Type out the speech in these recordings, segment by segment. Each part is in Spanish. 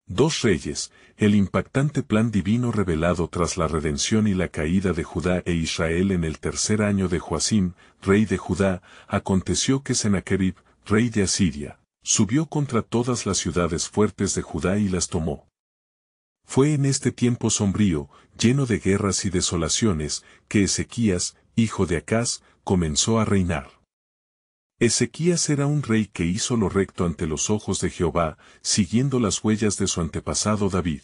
Dos reyes, el impactante plan divino revelado tras la redención y la caída de Judá e Israel en el tercer año de Joacim, rey de Judá. Aconteció que Sennacherib, rey de Asiria, subió contra todas las ciudades fuertes de Judá y las tomó. Fue en este tiempo sombrío, lleno de guerras y desolaciones, que Ezequías, hijo de Acaz, comenzó a reinar. Ezequías era un rey que hizo lo recto ante los ojos de Jehová, siguiendo las huellas de su antepasado David.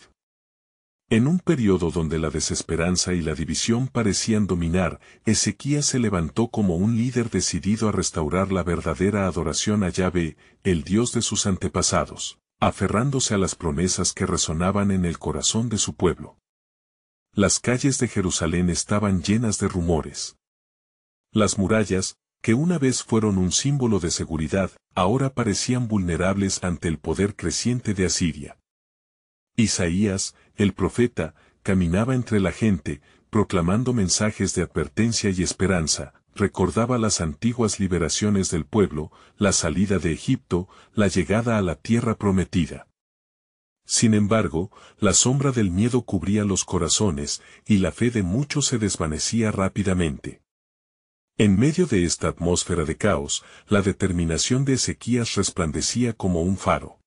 En un periodo donde la desesperanza y la división parecían dominar, Ezequías se levantó como un líder decidido a restaurar la verdadera adoración a Yahvé, el Dios de sus antepasados, aferrándose a las promesas que resonaban en el corazón de su pueblo. Las calles de Jerusalén estaban llenas de rumores. Las murallas, que una vez fueron un símbolo de seguridad, ahora parecían vulnerables ante el poder creciente de Asiria. Isaías, el profeta, caminaba entre la gente, proclamando mensajes de advertencia y esperanza, recordaba las antiguas liberaciones del pueblo, la salida de Egipto, la llegada a la tierra prometida. Sin embargo, la sombra del miedo cubría los corazones, y la fe de muchos se desvanecía rápidamente. En medio de esta atmósfera de caos, la determinación de Ezequías resplandecía como un faro.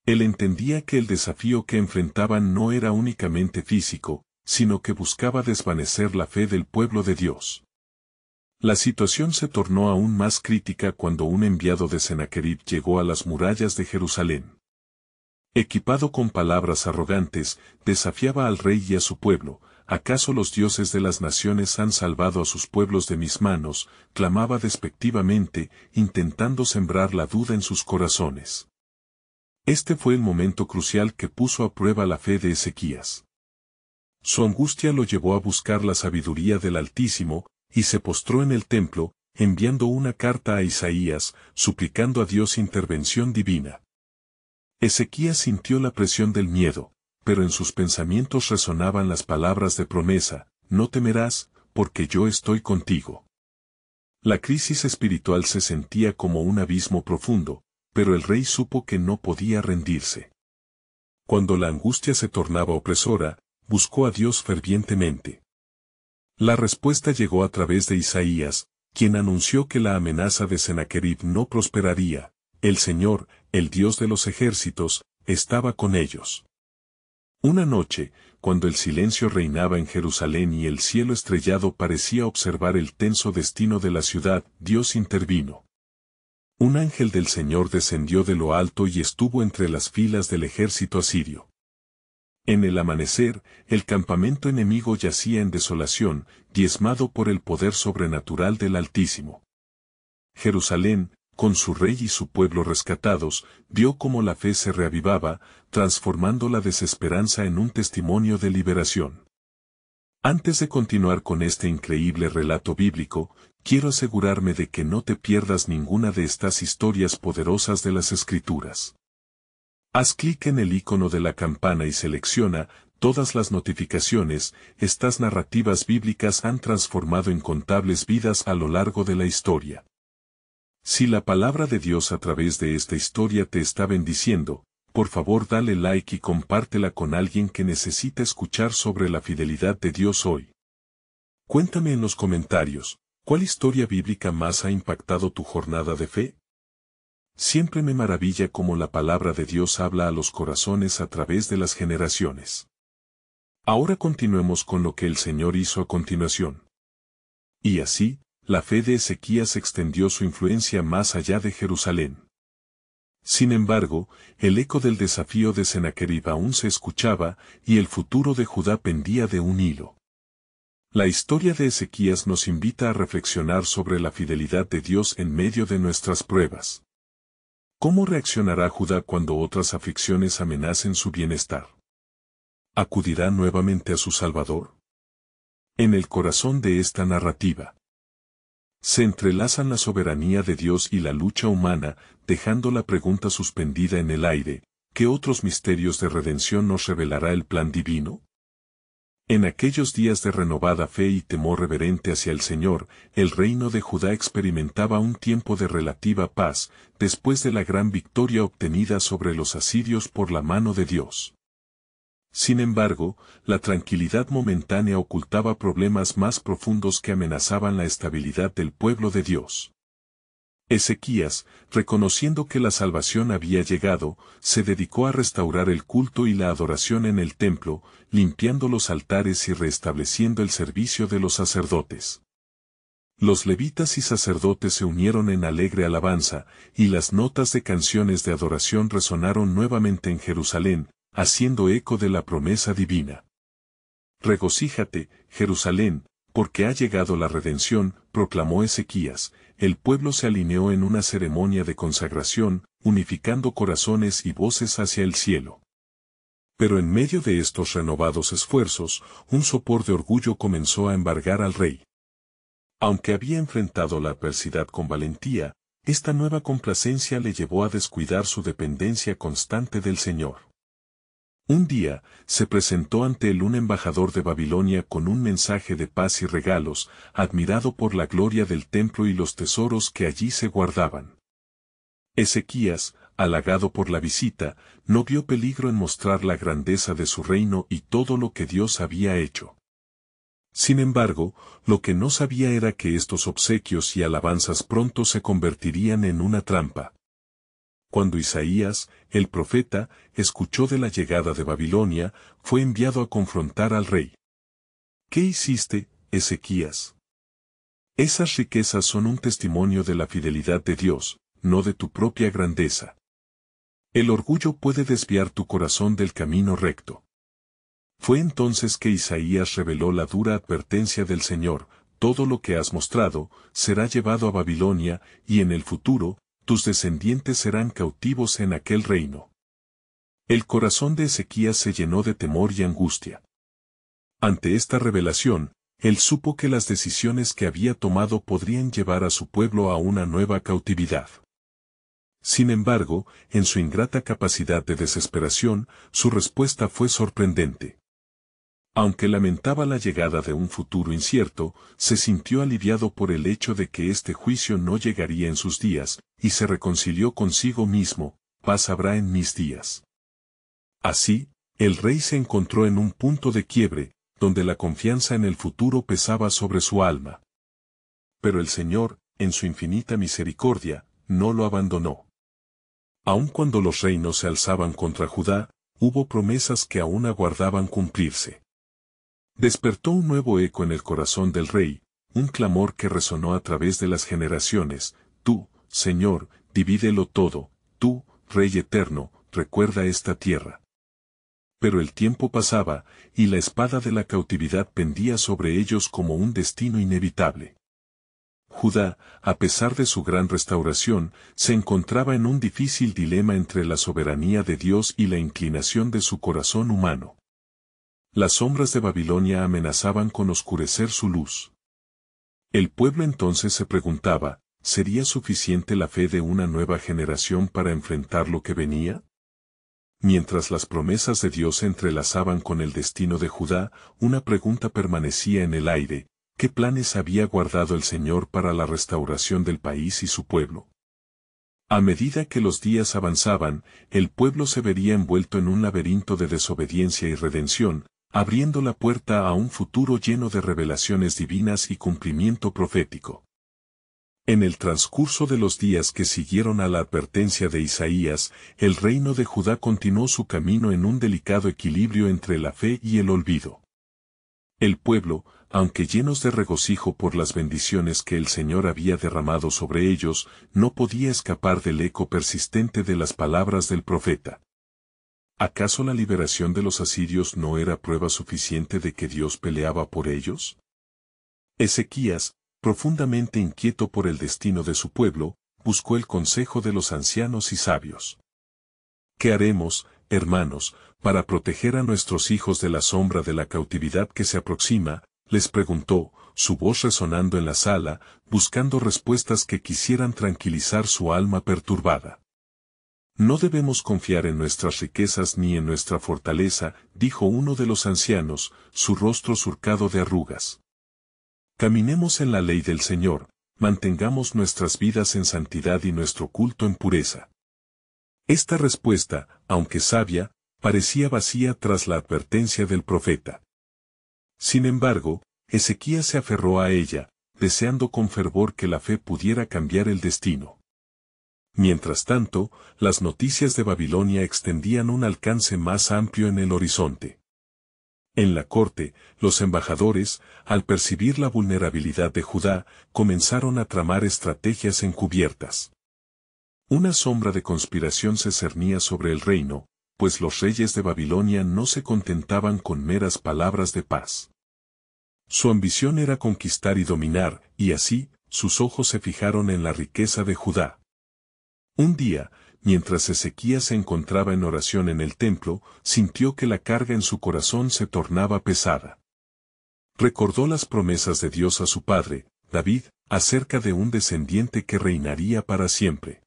Él entendía que el desafío que enfrentaban no era únicamente físico, sino que buscaba desvanecer la fe del pueblo de Dios. La situación se tornó aún más crítica cuando un enviado de Sennacherib llegó a las murallas de Jerusalén. Equipado con palabras arrogantes, desafiaba al rey y a su pueblo. ¿Acaso los dioses de las naciones han salvado a sus pueblos de mis manos?, clamaba despectivamente, intentando sembrar la duda en sus corazones. Este fue el momento crucial que puso a prueba la fe de Ezequías. Su angustia lo llevó a buscar la sabiduría del Altísimo, y se postró en el templo, enviando una carta a Isaías, suplicando a Dios intervención divina. Ezequías sintió la presión del miedo, pero en sus pensamientos resonaban las palabras de promesa: no temerás, porque yo estoy contigo. La crisis espiritual se sentía como un abismo profundo, pero el rey supo que no podía rendirse. Cuando la angustia se tornaba opresora, buscó a Dios fervientemente. La respuesta llegó a través de Isaías, quien anunció que la amenaza de Sennacherib no prosperaría. El Señor, el Dios de los ejércitos, estaba con ellos. Una noche, cuando el silencio reinaba en Jerusalén y el cielo estrellado parecía observar el tenso destino de la ciudad, Dios intervino. Un ángel del Señor descendió de lo alto y estuvo entre las filas del ejército asirio. En el amanecer, el campamento enemigo yacía en desolación, diezmado por el poder sobrenatural del Altísimo. Jerusalén, con su rey y su pueblo rescatados, vio cómo la fe se reavivaba, transformando la desesperanza en un testimonio de liberación. Antes de continuar con este increíble relato bíblico, quiero asegurarme de que no te pierdas ninguna de estas historias poderosas de las Escrituras. Haz clic en el icono de la campana y selecciona todas las notificaciones. Estas narrativas bíblicas han transformado incontables vidas a lo largo de la historia. Si la palabra de Dios a través de esta historia te está bendiciendo, por favor dale like y compártela con alguien que necesita escuchar sobre la fidelidad de Dios hoy. Cuéntame en los comentarios, ¿cuál historia bíblica más ha impactado tu jornada de fe? Siempre me maravilla cómo la palabra de Dios habla a los corazones a través de las generaciones. Ahora continuemos con lo que el Señor hizo a continuación. Y así, la fe de Ezequías extendió su influencia más allá de Jerusalén. Sin embargo, el eco del desafío de Sennacherib aún se escuchaba, y el futuro de Judá pendía de un hilo. La historia de Ezequías nos invita a reflexionar sobre la fidelidad de Dios en medio de nuestras pruebas. ¿Cómo reaccionará Judá cuando otras aflicciones amenacen su bienestar? ¿Acudirá nuevamente a su Salvador? En el corazón de esta narrativa se entrelazan la soberanía de Dios y la lucha humana, dejando la pregunta suspendida en el aire: ¿qué otros misterios de redención nos revelará el plan divino? En aquellos días de renovada fe y temor reverente hacia el Señor, el reino de Judá experimentaba un tiempo de relativa paz, después de la gran victoria obtenida sobre los asirios por la mano de Dios. Sin embargo, la tranquilidad momentánea ocultaba problemas más profundos que amenazaban la estabilidad del pueblo de Dios. Ezequías, reconociendo que la salvación había llegado, se dedicó a restaurar el culto y la adoración en el templo, limpiando los altares y restableciendo el servicio de los sacerdotes. Los levitas y sacerdotes se unieron en alegre alabanza, y las notas de canciones de adoración resonaron nuevamente en Jerusalén, haciendo eco de la promesa divina. Regocíjate, Jerusalén, porque ha llegado la redención, proclamó Ezequías. El pueblo se alineó en una ceremonia de consagración, unificando corazones y voces hacia el cielo. Pero en medio de estos renovados esfuerzos, un sopor de orgullo comenzó a embargar al rey. Aunque había enfrentado la adversidad con valentía, esta nueva complacencia le llevó a descuidar su dependencia constante del Señor. Un día, se presentó ante él un embajador de Babilonia con un mensaje de paz y regalos, admirado por la gloria del templo y los tesoros que allí se guardaban. Ezequías, halagado por la visita, no vio peligro en mostrar la grandeza de su reino y todo lo que Dios había hecho. Sin embargo, lo que no sabía era que estos obsequios y alabanzas pronto se convertirían en una trampa. Cuando Isaías, el profeta, escuchó de la llegada de Babilonia, fue enviado a confrontar al rey. ¿Qué hiciste, Ezequías? Esas riquezas son un testimonio de la fidelidad de Dios, no de tu propia grandeza. El orgullo puede desviar tu corazón del camino recto. Fue entonces que Isaías reveló la dura advertencia del Señor: todo lo que has mostrado será llevado a Babilonia, y en el futuro, tus descendientes serán cautivos en aquel reino. El corazón de Ezequías se llenó de temor y angustia. Ante esta revelación, él supo que las decisiones que había tomado podrían llevar a su pueblo a una nueva cautividad. Sin embargo, en su ingrata capacidad de desesperación, su respuesta fue sorprendente. Aunque lamentaba la llegada de un futuro incierto, se sintió aliviado por el hecho de que este juicio no llegaría en sus días, y se reconcilió consigo mismo: paz habrá en mis días. Así, el rey se encontró en un punto de quiebre, donde la confianza en el futuro pesaba sobre su alma. Pero el Señor, en su infinita misericordia, no lo abandonó. Aun cuando los reinos se alzaban contra Judá, hubo promesas que aún aguardaban cumplirse. Despertó un nuevo eco en el corazón del rey, un clamor que resonó a través de las generaciones: tú, Señor, divídelo todo, tú, Rey eterno, recuerda esta tierra. Pero el tiempo pasaba, y la espada de la cautividad pendía sobre ellos como un destino inevitable. Judá, a pesar de su gran restauración, se encontraba en un difícil dilema entre la soberanía de Dios y la inclinación de su corazón humano. Las sombras de Babilonia amenazaban con oscurecer su luz. El pueblo entonces se preguntaba: ¿sería suficiente la fe de una nueva generación para enfrentar lo que venía? Mientras las promesas de Dios se entrelazaban con el destino de Judá, una pregunta permanecía en el aire: ¿qué planes había guardado el Señor para la restauración del país y su pueblo? A medida que los días avanzaban, el pueblo se vería envuelto en un laberinto de desobediencia y redención, abriendo la puerta a un futuro lleno de revelaciones divinas y cumplimiento profético. En el transcurso de los días que siguieron a la advertencia de Isaías, el reino de Judá continuó su camino en un delicado equilibrio entre la fe y el olvido. El pueblo, aunque llenos de regocijo por las bendiciones que el Señor había derramado sobre ellos, no podía escapar del eco persistente de las palabras del profeta. ¿Acaso la liberación de los asirios no era prueba suficiente de que Dios peleaba por ellos? Ezequías, profundamente inquieto por el destino de su pueblo, buscó el consejo de los ancianos y sabios. ¿Qué haremos, hermanos, para proteger a nuestros hijos de la sombra de la cautividad que se aproxima?, les preguntó, su voz resonando en la sala, buscando respuestas que quisieran tranquilizar su alma perturbada. No debemos confiar en nuestras riquezas ni en nuestra fortaleza, dijo uno de los ancianos, su rostro surcado de arrugas. Caminemos en la ley del Señor, mantengamos nuestras vidas en santidad y nuestro culto en pureza. Esta respuesta, aunque sabia, parecía vacía tras la advertencia del profeta. Sin embargo, Ezequías se aferró a ella, deseando con fervor que la fe pudiera cambiar el destino. Mientras tanto, las noticias de Babilonia extendían un alcance más amplio en el horizonte. En la corte, los embajadores, al percibir la vulnerabilidad de Judá, comenzaron a tramar estrategias encubiertas. Una sombra de conspiración se cernía sobre el reino, pues los reyes de Babilonia no se contentaban con meras palabras de paz. Su ambición era conquistar y dominar, y así, sus ojos se fijaron en la riqueza de Judá. Un día, mientras Ezequías se encontraba en oración en el templo, sintió que la carga en su corazón se tornaba pesada. Recordó las promesas de Dios a su padre, David, acerca de un descendiente que reinaría para siempre.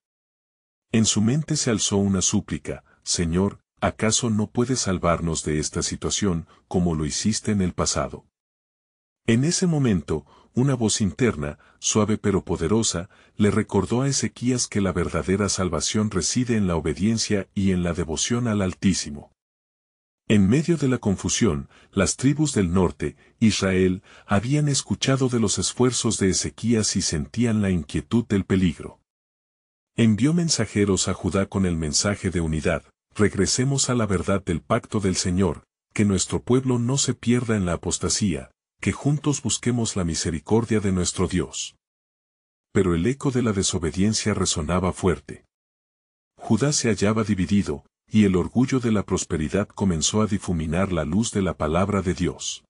En su mente se alzó una súplica: Señor, ¿acaso no puedes salvarnos de esta situación, como lo hiciste en el pasado? En ese momento, una voz interna, suave pero poderosa, le recordó a Ezequías que la verdadera salvación reside en la obediencia y en la devoción al Altísimo. En medio de la confusión, las tribus del norte, Israel, habían escuchado de los esfuerzos de Ezequías y sentían la inquietud del peligro. Envió mensajeros a Judá con el mensaje de unidad: regresemos a la verdad del pacto del Señor, que nuestro pueblo no se pierda en la apostasía, que juntos busquemos la misericordia de nuestro Dios. Pero el eco de la desobediencia resonaba fuerte. Judá se hallaba dividido, y el orgullo de la prosperidad comenzó a difuminar la luz de la palabra de Dios.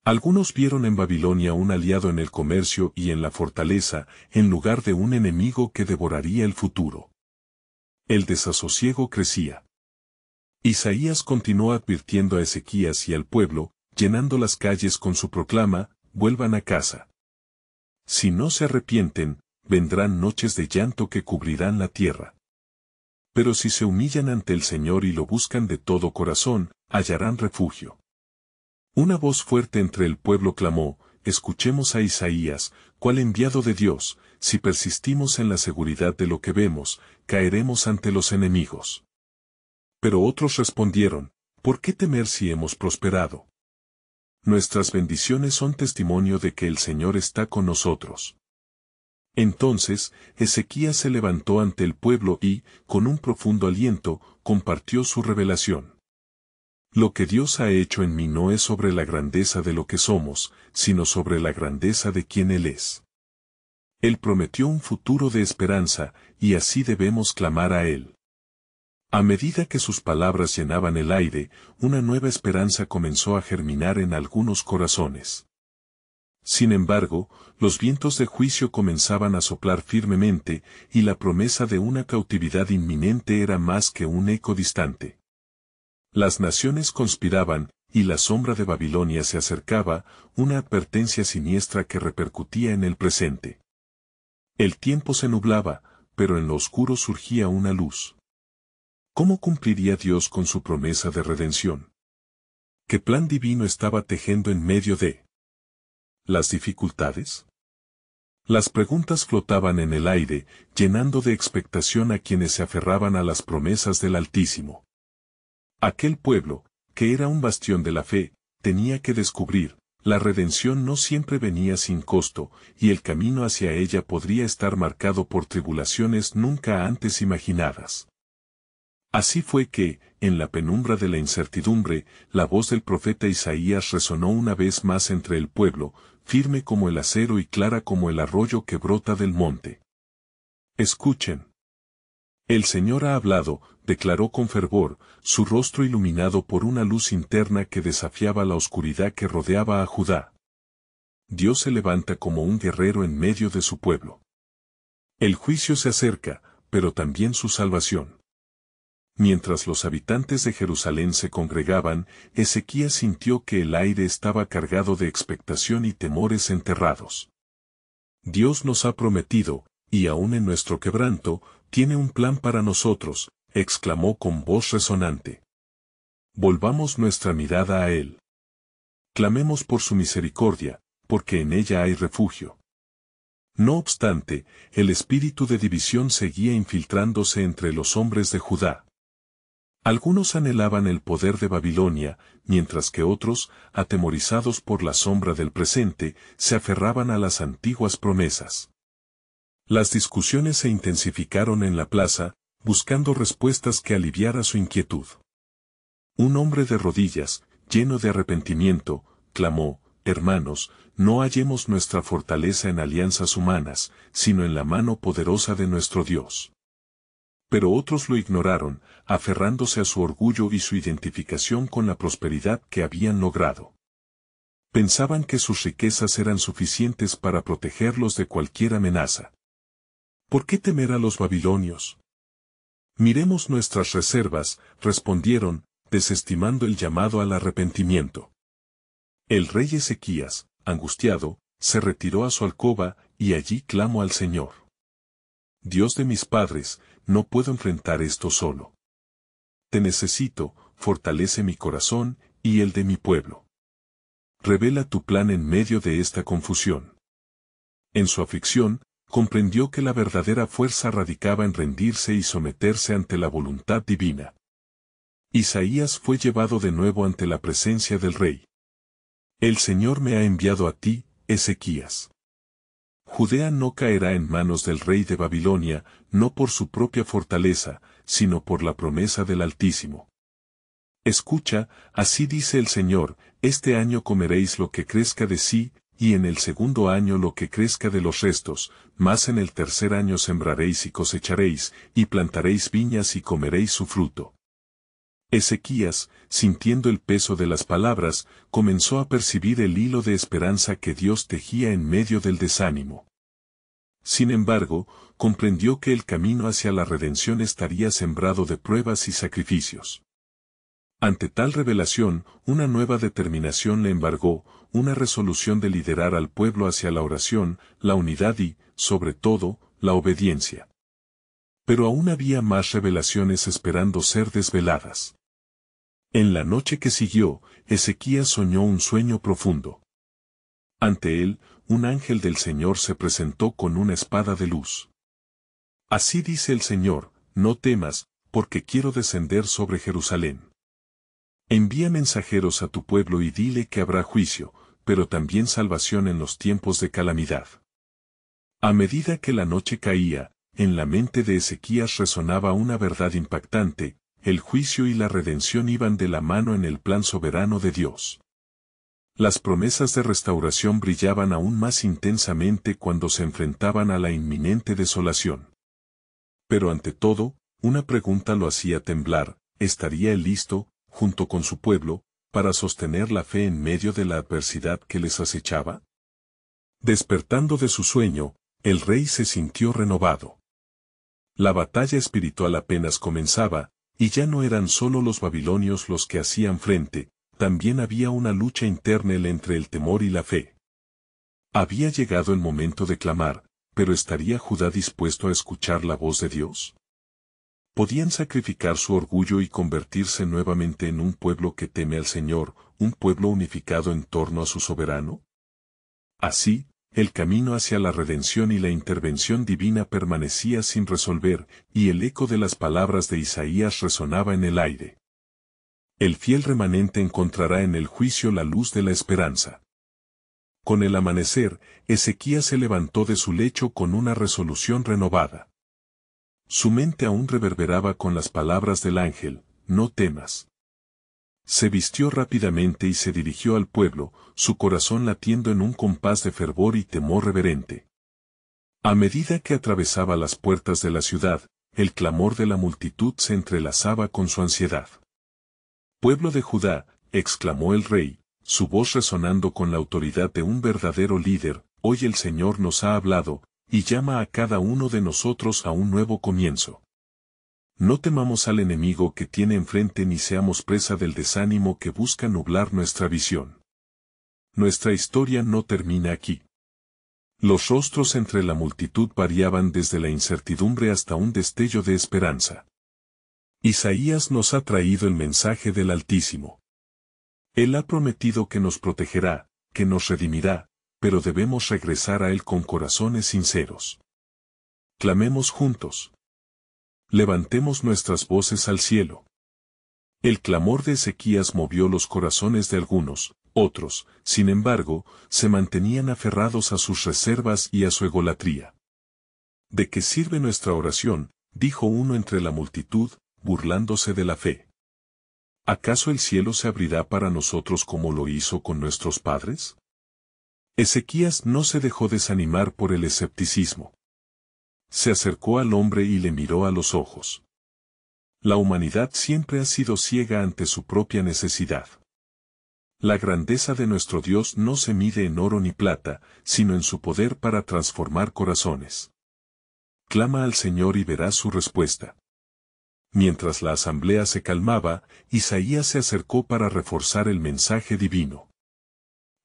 Algunos vieron en Babilonia un aliado en el comercio y en la fortaleza, en lugar de un enemigo que devoraría el futuro. El desasosiego crecía. Isaías continuó advirtiendo a Ezequías y al pueblo, llenando las calles con su proclama: vuelvan a casa. Si no se arrepienten, vendrán noches de llanto que cubrirán la tierra. Pero si se humillan ante el Señor y lo buscan de todo corazón, hallarán refugio. Una voz fuerte entre el pueblo clamó: escuchemos a Isaías, cual enviado de Dios. Si persistimos en la seguridad de lo que vemos, caeremos ante los enemigos. Pero otros respondieron: ¿por qué temer si hemos prosperado? Nuestras bendiciones son testimonio de que el Señor está con nosotros. Entonces, Ezequías se levantó ante el pueblo y, con un profundo aliento, compartió su revelación. Lo que Dios ha hecho en mí no es sobre la grandeza de lo que somos, sino sobre la grandeza de quien Él es. Él prometió un futuro de esperanza, y así debemos clamar a Él. A medida que sus palabras llenaban el aire, una nueva esperanza comenzó a germinar en algunos corazones. Sin embargo, los vientos de juicio comenzaban a soplar firmemente, y la promesa de una cautividad inminente era más que un eco distante. Las naciones conspiraban, y la sombra de Babilonia se acercaba, una advertencia siniestra que repercutía en el presente. El tiempo se nublaba, pero en lo oscuro surgía una luz. ¿Cómo cumpliría Dios con su promesa de redención? ¿Qué plan divino estaba tejendo en medio de las dificultades? Las preguntas flotaban en el aire, llenando de expectación a quienes se aferraban a las promesas del Altísimo. Aquel pueblo, que era un bastión de la fe, tenía que descubrir: la redención no siempre venía sin costo, y el camino hacia ella podría estar marcado por tribulaciones nunca antes imaginadas. Así fue que, en la penumbra de la incertidumbre, la voz del profeta Isaías resonó una vez más entre el pueblo, firme como el acero y clara como el arroyo que brota del monte. Escuchen. El Señor ha hablado, declaró con fervor, su rostro iluminado por una luz interna que desafiaba la oscuridad que rodeaba a Judá. Dios se levanta como un guerrero en medio de su pueblo. El juicio se acerca, pero también su salvación. Mientras los habitantes de Jerusalén se congregaban, Ezequías sintió que el aire estaba cargado de expectación y temores enterrados. Dios nos ha prometido, y aún en nuestro quebranto, tiene un plan para nosotros, exclamó con voz resonante. Volvamos nuestra mirada a Él. Clamemos por su misericordia, porque en ella hay refugio. No obstante, el espíritu de división seguía infiltrándose entre los hombres de Judá. Algunos anhelaban el poder de Babilonia, mientras que otros, atemorizados por la sombra del presente, se aferraban a las antiguas promesas. Las discusiones se intensificaron en la plaza, buscando respuestas que aliviara su inquietud. Un hombre de rodillas, lleno de arrepentimiento, clamó: «Hermanos, no hallemos nuestra fortaleza en alianzas humanas, sino en la mano poderosa de nuestro Dios». Pero otros lo ignoraron, aferrándose a su orgullo y su identificación con la prosperidad que habían logrado. Pensaban que sus riquezas eran suficientes para protegerlos de cualquier amenaza. ¿Por qué temer a los babilonios? Miremos nuestras reservas, respondieron, desestimando el llamado al arrepentimiento. El rey Ezequías, angustiado, se retiró a su alcoba, y allí clamó al Señor. Dios de mis padres, no puedo enfrentar esto solo. Te necesito, fortalece mi corazón, y el de mi pueblo. Revela tu plan en medio de esta confusión. En su aflicción, comprendió que la verdadera fuerza radicaba en rendirse y someterse ante la voluntad divina. Isaías fue llevado de nuevo ante la presencia del rey. El Señor me ha enviado a ti, Ezequías. Judea no caerá en manos del rey de Babilonia, no por su propia fortaleza, sino por la promesa del Altísimo. Escucha, así dice el Señor, este año comeréis lo que crezca de sí, y en el segundo año lo que crezca de los restos, mas en el tercer año sembraréis y cosecharéis, y plantaréis viñas y comeréis su fruto. Ezequías, sintiendo el peso de las palabras, comenzó a percibir el hilo de esperanza que Dios tejía en medio del desánimo. Sin embargo, comprendió que el camino hacia la redención estaría sembrado de pruebas y sacrificios. Ante tal revelación, una nueva determinación le embargó, una resolución de liderar al pueblo hacia la oración, la unidad y, sobre todo, la obediencia. Pero aún había más revelaciones esperando ser desveladas. En la noche que siguió, Ezequías soñó un sueño profundo. Ante él, un ángel del Señor se presentó con una espada de luz. Así dice el Señor, no temas, porque quiero descender sobre Jerusalén. Envía mensajeros a tu pueblo y dile que habrá juicio, pero también salvación en los tiempos de calamidad. A medida que la noche caía, en la mente de Ezequías resonaba una verdad impactante: el juicio y la redención iban de la mano en el plan soberano de Dios. Las promesas de restauración brillaban aún más intensamente cuando se enfrentaban a la inminente desolación. Pero ante todo, una pregunta lo hacía temblar: ¿estaría él listo, junto con su pueblo, para sostener la fe en medio de la adversidad que les acechaba? Despertando de su sueño, el rey se sintió renovado. La batalla espiritual apenas comenzaba, y ya no eran solo los babilonios los que hacían frente, también había una lucha interna entre el temor y la fe. Había llegado el momento de clamar, pero ¿estaría Judá dispuesto a escuchar la voz de Dios? ¿Podían sacrificar su orgullo y convertirse nuevamente en un pueblo que teme al Señor, un pueblo unificado en torno a su soberano? Así, el camino hacia la redención y la intervención divina permanecía sin resolver, y el eco de las palabras de Isaías resonaba en el aire. El fiel remanente encontrará en el juicio la luz de la esperanza. Con el amanecer, Ezequías se levantó de su lecho con una resolución renovada. Su mente aún reverberaba con las palabras del ángel: no temas. Se vistió rápidamente y se dirigió al pueblo, su corazón latiendo en un compás de fervor y temor reverente. A medida que atravesaba las puertas de la ciudad, el clamor de la multitud se entrelazaba con su ansiedad. «Pueblo de Judá», exclamó el rey, su voz resonando con la autoridad de un verdadero líder, «hoy el Señor nos ha hablado, y llama a cada uno de nosotros a un nuevo comienzo. No temamos al enemigo que tiene enfrente ni seamos presa del desánimo que busca nublar nuestra visión. Nuestra historia no termina aquí. Los rostros entre la multitud variaban desde la incertidumbre hasta un destello de esperanza. Isaías nos ha traído el mensaje del Altísimo. Él ha prometido que nos protegerá, que nos redimirá, pero debemos regresar a Él con corazones sinceros. Clamemos juntos. Levantemos nuestras voces al cielo. El clamor de Ezequías movió los corazones de algunos, otros, sin embargo, se mantenían aferrados a sus reservas y a su egolatría. ¿De qué sirve nuestra oración?, dijo uno entre la multitud, burlándose de la fe. ¿Acaso el cielo se abrirá para nosotros como lo hizo con nuestros padres? Ezequías no se dejó desanimar por el escepticismo. Se acercó al hombre y le miró a los ojos. La humanidad siempre ha sido ciega ante su propia necesidad. La grandeza de nuestro Dios no se mide en oro ni plata, sino en su poder para transformar corazones. Clama al Señor y verás su respuesta. Mientras la asamblea se calmaba, Isaías se acercó para reforzar el mensaje divino.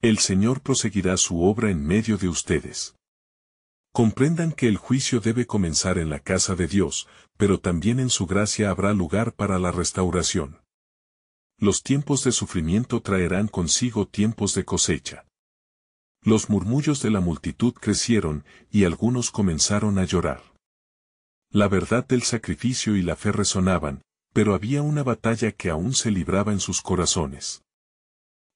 El Señor proseguirá su obra en medio de ustedes. Comprendan que el juicio debe comenzar en la casa de Dios, pero también en su gracia habrá lugar para la restauración. Los tiempos de sufrimiento traerán consigo tiempos de cosecha. Los murmullos de la multitud crecieron, y algunos comenzaron a llorar. La verdad del sacrificio y la fe resonaban, pero había una batalla que aún se libraba en sus corazones.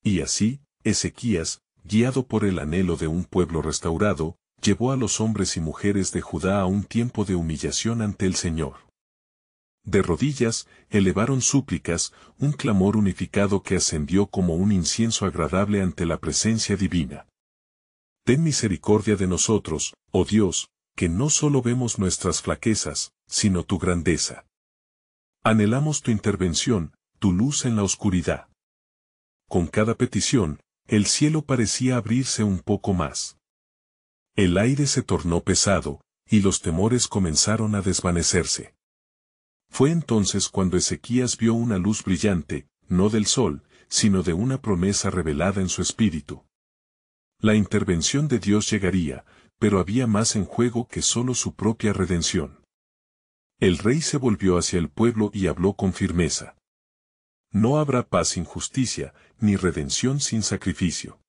Y así, Ezequías, guiado por el anhelo de un pueblo restaurado, llevó a los hombres y mujeres de Judá a un tiempo de humillación ante el Señor. De rodillas, elevaron súplicas, un clamor unificado que ascendió como un incienso agradable ante la presencia divina. Ten misericordia de nosotros, oh Dios, que no solo vemos nuestras flaquezas, sino tu grandeza. Anhelamos tu intervención, tu luz en la oscuridad. Con cada petición, el cielo parecía abrirse un poco más. El aire se tornó pesado, y los temores comenzaron a desvanecerse. Fue entonces cuando Ezequías vio una luz brillante, no del sol, sino de una promesa revelada en su espíritu. La intervención de Dios llegaría, pero había más en juego que solo su propia redención. El rey se volvió hacia el pueblo y habló con firmeza. No habrá paz sin justicia, ni redención sin sacrificio.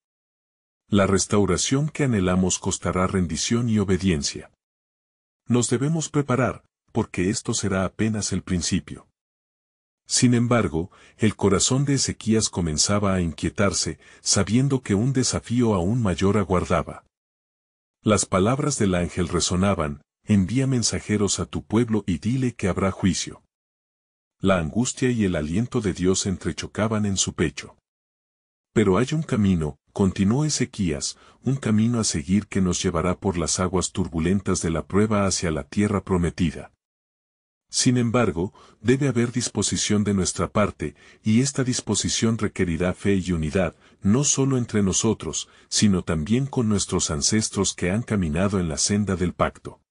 La restauración que anhelamos costará rendición y obediencia. Nos debemos preparar, porque esto será apenas el principio. Sin embargo, el corazón de Ezequías comenzaba a inquietarse, sabiendo que un desafío aún mayor aguardaba. Las palabras del ángel resonaban: envía mensajeros a tu pueblo y dile que habrá juicio. La angustia y el aliento de Dios entrechocaban en su pecho. Pero hay un camino, continuó Ezequías, un camino a seguir que nos llevará por las aguas turbulentas de la prueba hacia la tierra prometida. Sin embargo, debe haber disposición de nuestra parte, y esta disposición requerirá fe y unidad, no solo entre nosotros, sino también con nuestros ancestros que han caminado en la senda del pacto.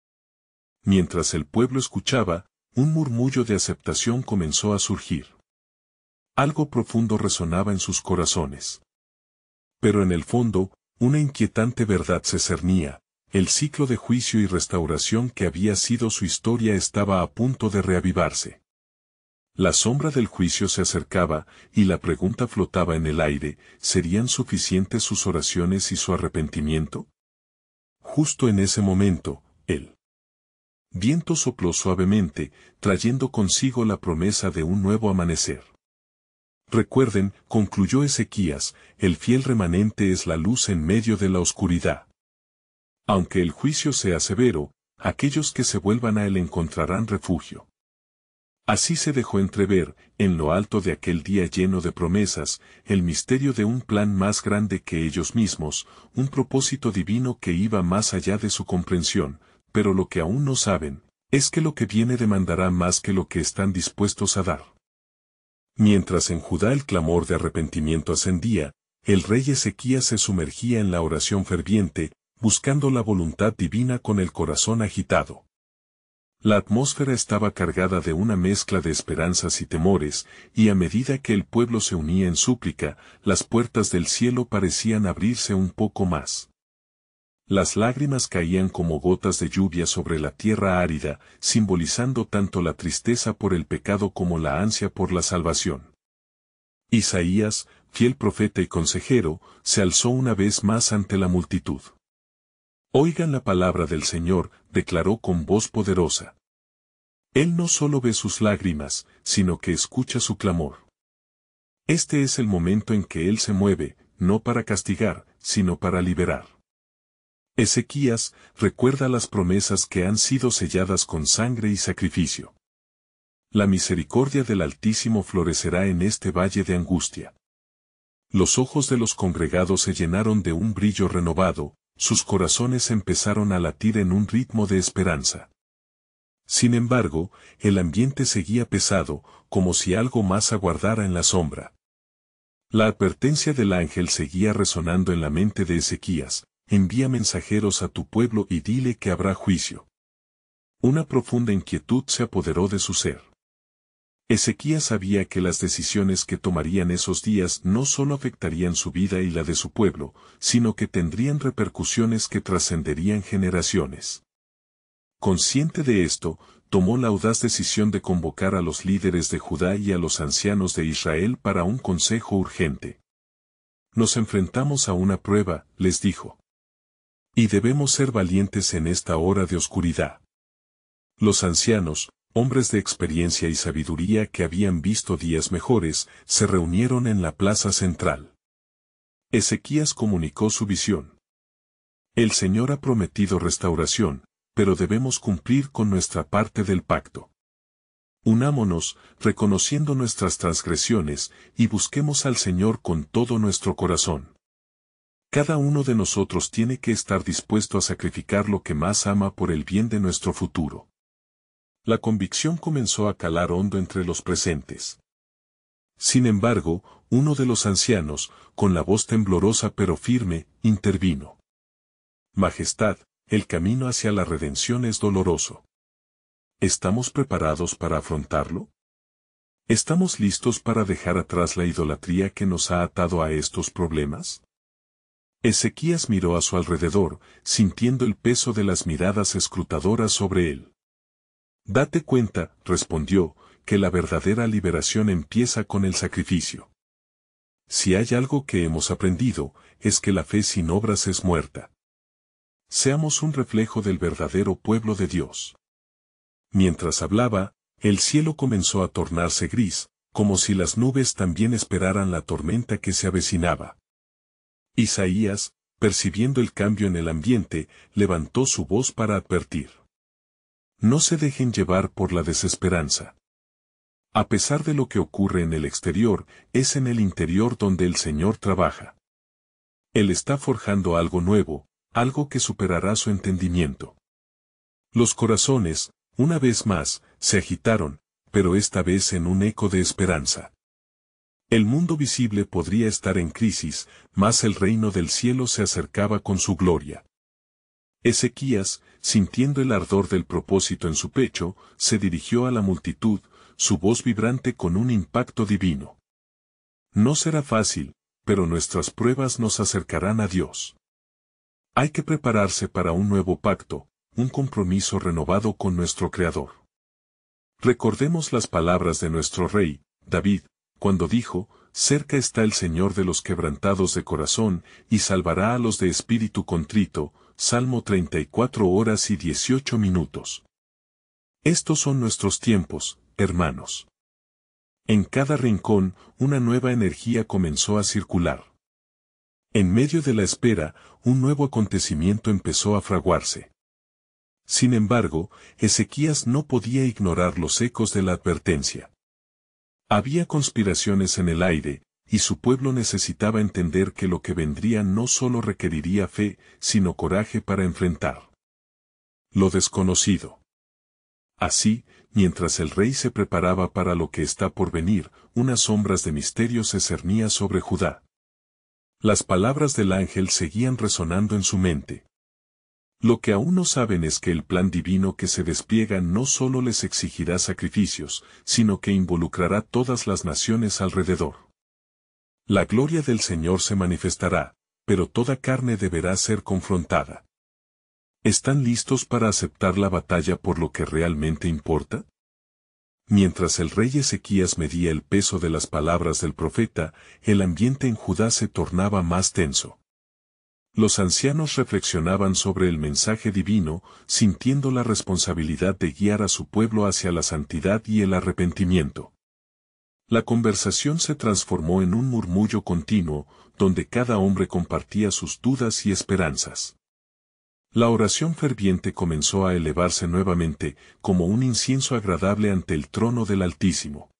Mientras el pueblo escuchaba, un murmullo de aceptación comenzó a surgir. Algo profundo resonaba en sus corazones. Pero en el fondo, una inquietante verdad se cernía: el ciclo de juicio y restauración que había sido su historia estaba a punto de reavivarse. La sombra del juicio se acercaba, y la pregunta flotaba en el aire: ¿serían suficientes sus oraciones y su arrepentimiento? Justo en ese momento, el viento sopló suavemente, trayendo consigo la promesa de un nuevo amanecer. Recuerden, concluyó Ezequías, el fiel remanente es la luz en medio de la oscuridad. Aunque el juicio sea severo, aquellos que se vuelvan a él encontrarán refugio. Así se dejó entrever, en lo alto de aquel día lleno de promesas, el misterio de un plan más grande que ellos mismos, un propósito divino que iba más allá de su comprensión, pero lo que aún no saben, es que lo que viene demandará más que lo que están dispuestos a dar. Mientras en Judá el clamor de arrepentimiento ascendía, el rey Ezequías se sumergía en la oración ferviente, buscando la voluntad divina con el corazón agitado. La atmósfera estaba cargada de una mezcla de esperanzas y temores, y a medida que el pueblo se unía en súplica, las puertas del cielo parecían abrirse un poco más. Las lágrimas caían como gotas de lluvia sobre la tierra árida, simbolizando tanto la tristeza por el pecado como la ansia por la salvación. Isaías, fiel profeta y consejero, se alzó una vez más ante la multitud. Oigan la palabra del Señor, declaró con voz poderosa. Él no solo ve sus lágrimas, sino que escucha su clamor. Este es el momento en que Él se mueve, no para castigar, sino para liberar. Ezequías recuerda las promesas que han sido selladas con sangre y sacrificio. La misericordia del Altísimo florecerá en este valle de angustia. Los ojos de los congregados se llenaron de un brillo renovado, sus corazones empezaron a latir en un ritmo de esperanza. Sin embargo, el ambiente seguía pesado, como si algo más aguardara en la sombra. La advertencia del ángel seguía resonando en la mente de Ezequías: envía mensajeros a tu pueblo y dile que habrá juicio. Una profunda inquietud se apoderó de su ser. Ezequías sabía que las decisiones que tomarían esos días no solo afectarían su vida y la de su pueblo, sino que tendrían repercusiones que trascenderían generaciones. Consciente de esto, tomó la audaz decisión de convocar a los líderes de Judá y a los ancianos de Israel para un consejo urgente. Nos enfrentamos a una prueba, les dijo. Y debemos ser valientes en esta hora de oscuridad. Los ancianos, hombres de experiencia y sabiduría que habían visto días mejores, se reunieron en la plaza central. Ezequías comunicó su visión. El Señor ha prometido restauración, pero debemos cumplir con nuestra parte del pacto. Unámonos, reconociendo nuestras transgresiones, y busquemos al Señor con todo nuestro corazón. Cada uno de nosotros tiene que estar dispuesto a sacrificar lo que más ama por el bien de nuestro futuro. La convicción comenzó a calar hondo entre los presentes. Sin embargo, uno de los ancianos, con la voz temblorosa pero firme, intervino. Majestad, el camino hacia la redención es doloroso. ¿Estamos preparados para afrontarlo? ¿Estamos listos para dejar atrás la idolatría que nos ha atado a estos problemas? Ezequías miró a su alrededor, sintiendo el peso de las miradas escrutadoras sobre él. Date cuenta, respondió, que la verdadera liberación empieza con el sacrificio. Si hay algo que hemos aprendido, es que la fe sin obras es muerta. Seamos un reflejo del verdadero pueblo de Dios. Mientras hablaba, el cielo comenzó a tornarse gris, como si las nubes también esperaran la tormenta que se avecinaba. Isaías, percibiendo el cambio en el ambiente, levantó su voz para advertir. No se dejen llevar por la desesperanza. A pesar de lo que ocurre en el exterior, es en el interior donde el Señor trabaja. Él está forjando algo nuevo, algo que superará su entendimiento. Los corazones, una vez más, se agitaron, pero esta vez en un eco de esperanza. El mundo visible podría estar en crisis, mas el reino del cielo se acercaba con su gloria. Ezequías, sintiendo el ardor del propósito en su pecho, se dirigió a la multitud, su voz vibrante con un impacto divino. No será fácil, pero nuestras pruebas nos acercarán a Dios. Hay que prepararse para un nuevo pacto, un compromiso renovado con nuestro Creador. Recordemos las palabras de nuestro rey, David, cuando dijo: cerca está el Señor de los quebrantados de corazón, y salvará a los de espíritu contrito. Salmo 34 horas y 18 minutos. Estos son nuestros tiempos, hermanos. En cada rincón, una nueva energía comenzó a circular. En medio de la espera, un nuevo acontecimiento empezó a fraguarse. Sin embargo, Ezequías no podía ignorar los ecos de la advertencia. Había conspiraciones en el aire, y su pueblo necesitaba entender que lo que vendría no solo requeriría fe, sino coraje para enfrentar lo desconocido. Así, mientras el rey se preparaba para lo que está por venir, unas sombras de misterio se cernía sobre Judá. Las palabras del ángel seguían resonando en su mente. Lo que aún no saben es que el plan divino que se despliega no solo les exigirá sacrificios, sino que involucrará todas las naciones alrededor. La gloria del Señor se manifestará, pero toda carne deberá ser confrontada. ¿Están listos para aceptar la batalla por lo que realmente importa? Mientras el rey Ezequías medía el peso de las palabras del profeta, el ambiente en Judá se tornaba más tenso. Los ancianos reflexionaban sobre el mensaje divino, sintiendo la responsabilidad de guiar a su pueblo hacia la santidad y el arrepentimiento. La conversación se transformó en un murmullo continuo, donde cada hombre compartía sus dudas y esperanzas. La oración ferviente comenzó a elevarse nuevamente, como un incienso agradable ante el trono del Altísimo.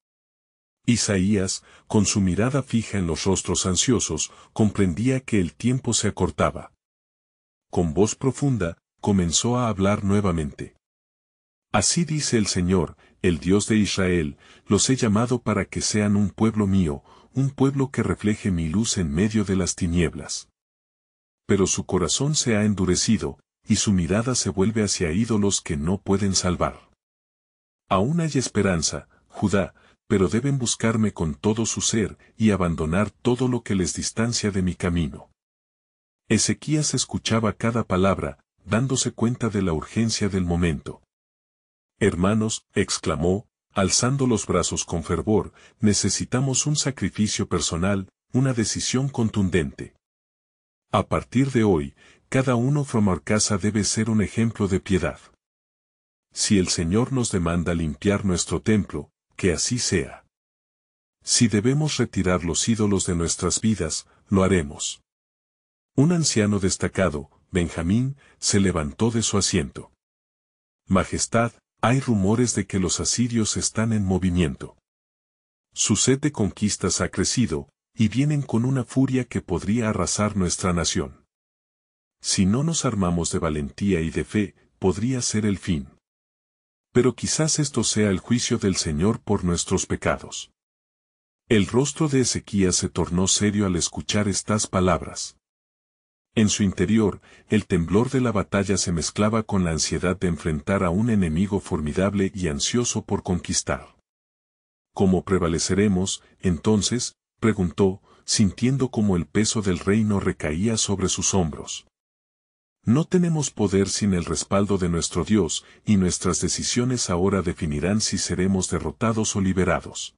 Isaías, con su mirada fija en los rostros ansiosos, comprendía que el tiempo se acortaba. Con voz profunda, comenzó a hablar nuevamente. Así dice el Señor, el Dios de Israel, los he llamado para que sean un pueblo mío, un pueblo que refleje mi luz en medio de las tinieblas. Pero su corazón se ha endurecido, y su mirada se vuelve hacia ídolos que no pueden salvar. Aún hay esperanza, Judá, pero deben buscarme con todo su ser y abandonar todo lo que les distancia de mi camino. Ezequías escuchaba cada palabra, dándose cuenta de la urgencia del momento. Hermanos, exclamó, alzando los brazos con fervor, necesitamos un sacrificio personal, una decisión contundente. A partir de hoy, cada uno from casa debe ser un ejemplo de piedad. Si el Señor nos demanda limpiar nuestro templo, que así sea. Si debemos retirar los ídolos de nuestras vidas, lo haremos. Un anciano destacado, Benjamín, se levantó de su asiento. Majestad, hay rumores de que los asirios están en movimiento. Su sed de conquistas ha crecido, y vienen con una furia que podría arrasar nuestra nación. Si no nos armamos de valentía y de fe, podría ser el fin. Pero quizás esto sea el juicio del Señor por nuestros pecados. El rostro de Ezequías se tornó serio al escuchar estas palabras. En su interior, el temblor de la batalla se mezclaba con la ansiedad de enfrentar a un enemigo formidable y ansioso por conquistar. ¿Cómo prevaleceremos, entonces?, preguntó, sintiendo cómo el peso del reino recaía sobre sus hombros. No tenemos poder sin el respaldo de nuestro Dios, y nuestras decisiones ahora definirán si seremos derrotados o liberados.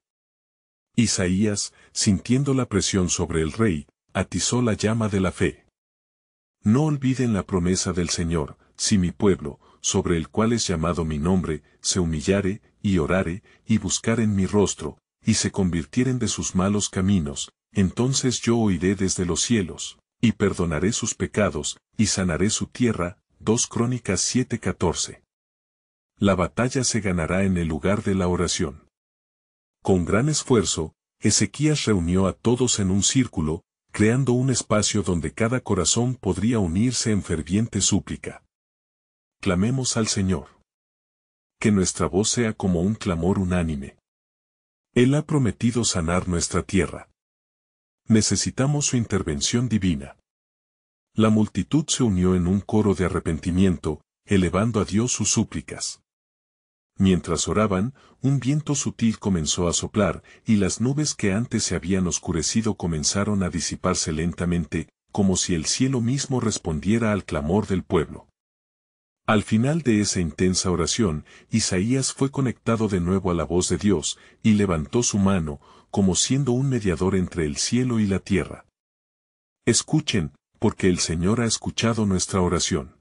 Isaías, sintiendo la presión sobre el rey, atizó la llama de la fe. No olviden la promesa del Señor, si mi pueblo, sobre el cual es llamado mi nombre, se humillare, y orare, y buscare en mi rostro, y se convirtieren de sus malos caminos, entonces yo oiré desde los cielos, y perdonaré sus pecados, y sanaré su tierra. 2 Crónicas 7:14. La batalla se ganará en el lugar de la oración. Con gran esfuerzo, Ezequías reunió a todos en un círculo, creando un espacio donde cada corazón podría unirse en ferviente súplica. Clamemos al Señor. Que nuestra voz sea como un clamor unánime. Él ha prometido sanar nuestra tierra. Necesitamos su intervención divina. La multitud se unió en un coro de arrepentimiento, elevando a Dios sus súplicas. Mientras oraban, un viento sutil comenzó a soplar, y las nubes que antes se habían oscurecido comenzaron a disiparse lentamente, como si el cielo mismo respondiera al clamor del pueblo. Al final de esa intensa oración, Isaías fue conectado de nuevo a la voz de Dios, y levantó su mano, como siendo un mediador entre el cielo y la tierra. Escuchen, porque el Señor ha escuchado nuestra oración.